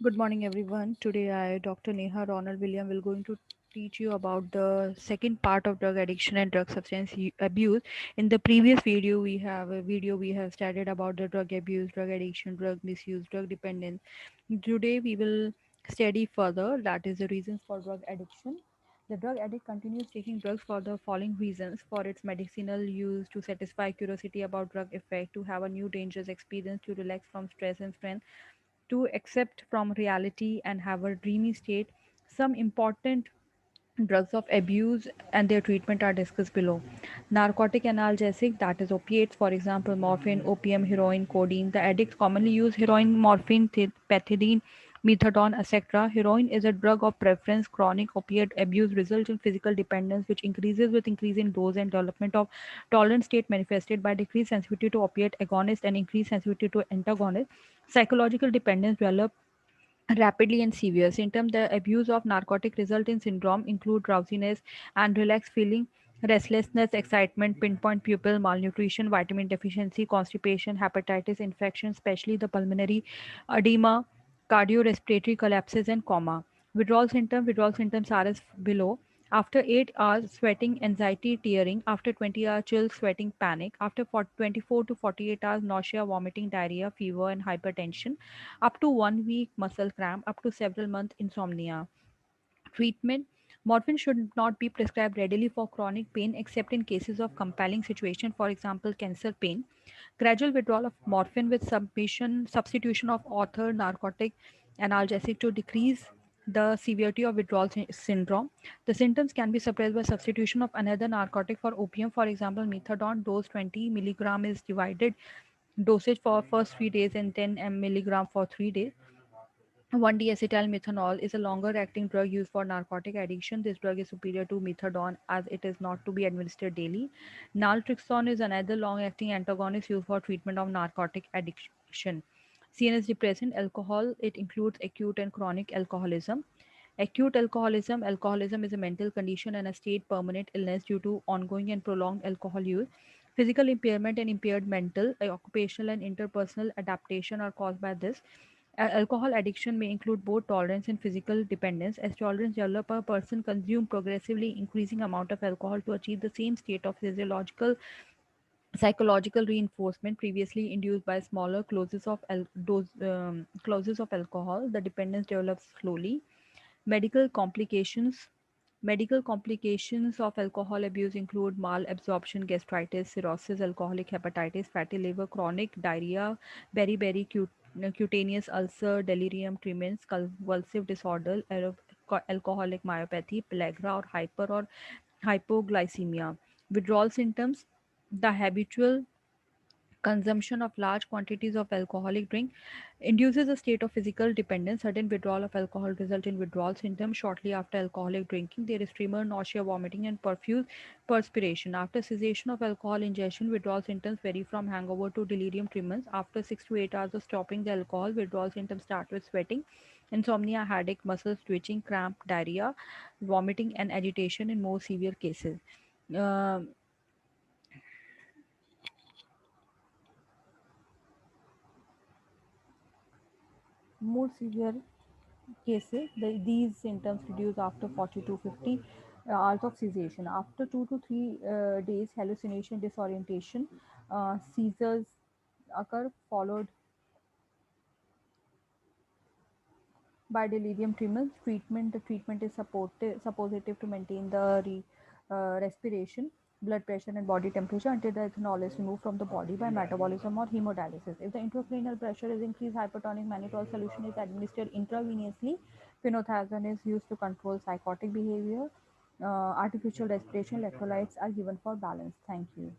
Good morning, everyone. Today, Dr. Neha Ronald William, will going to teach you about the second part of drug addiction and drug substance abuse. In the previous video we have studied about the drug abuse, drug addiction, drug misuse, drug dependence. Today, we will study further. That is the reasons for drug addiction. The drug addict continues taking drugs for the following reasons: for its medicinal use, to satisfy curiosity about drug effect, to have a new dangerous experience, to relax from stress and strain, to accept from reality and have a dreamy state. Some important drugs of abuse and their treatment are discussed below. Narcotic analgesic, that is opiates, for example, morphine, opium, heroin, codeine. The addicts commonly use heroin, morphine, pethidine, methadone, etc. Heroin is a drug of preference. Chronic opiate abuse results in physical dependence, which increases with increase in dose and development of tolerant state manifested by decreased sensitivity to opiate agonist and increased sensitivity to antagonist. Psychological dependence develop rapidly and severe. Symptoms: the abuse of narcotic result in syndrome include drowsiness and relaxed feeling, restlessness, excitement, pinpoint pupil, malnutrition, vitamin deficiency, constipation, hepatitis infection, especially the pulmonary edema, cardiorespiratory collapses, and coma. Withdrawal symptoms are as below. After 8 hours, sweating, anxiety, tearing. After 20 hours, chills, sweating, panic. After 24 to 48 hours, nausea, vomiting, diarrhea, fever, and hypertension. Up to 1 week, muscle cramp. Up to several months, insomnia. Treatment: morphine should not be prescribed readily for chronic pain except in cases of compelling situation, for example, cancer pain. Gradual withdrawal of morphine with substitution of author narcotic analgesic to decrease the severity of withdrawal syndrome. The symptoms can be suppressed by substitution of another narcotic for opium, for example, methadone. Dose 20 milligram is divided dosage for first 3 days and 10 milligram for 3 days. 1-D-acetyl-methanol is a longer-acting drug used for narcotic addiction. This drug is superior to methadone as it is not to be administered daily. Naltrexone is another long-acting antagonist used for treatment of narcotic addiction. CNS depressant, alcohol, it includes acute and chronic alcoholism. Acute alcoholism: alcoholism is a mental condition and a state permanent illness due to ongoing and prolonged alcohol use. Physical impairment and impaired mental, occupational, and interpersonal adaptation are caused by this. Alcohol addiction may include both tolerance and physical dependence. As tolerance develops, a person consumes progressively increasing amount of alcohol to achieve the same state of physiological psychological reinforcement previously induced by smaller closes of alcohol. The dependence develops slowly. Medical complications. Medical complications of alcohol abuse include malabsorption, gastritis, cirrhosis, alcoholic hepatitis, fatty liver, chronic diarrhea, beriberi, cutaneous ulcer, delirium tremens, convulsive disorder, alcoholic myopathy, pellagra, or hyper or hypoglycemia. Withdrawal symptoms: the habitual consumption of large quantities of alcoholic drink induces a state of physical dependence. Sudden withdrawal of alcohol result in withdrawal symptoms. Shortly after alcoholic drinking, there is tremor, nausea, vomiting, and profuse perspiration. After cessation of alcohol ingestion, withdrawal symptoms vary from hangover to delirium tremens. After 6 to 8 hours of stopping the alcohol, withdrawal symptoms start with sweating, insomnia, headache, muscles twitching, cramp, diarrhea, vomiting, and agitation in more severe cases. Um More severe cases, these symptoms reduce after 40 to 50 hours of cessation. After 2 to 3 days, hallucination, disorientation, seizures occur, followed by delirium tremens. The treatment is suppositive to maintain the respiration, blood pressure, and body temperature until the ethanol is removed from the body by metabolism or hemodialysis. If the intracranial pressure is increased, hypertonic mannitol solution is administered intravenously. Phenothiazine is used to control psychotic behavior. Artificial respiration electrolytes are given for balance. Thank you.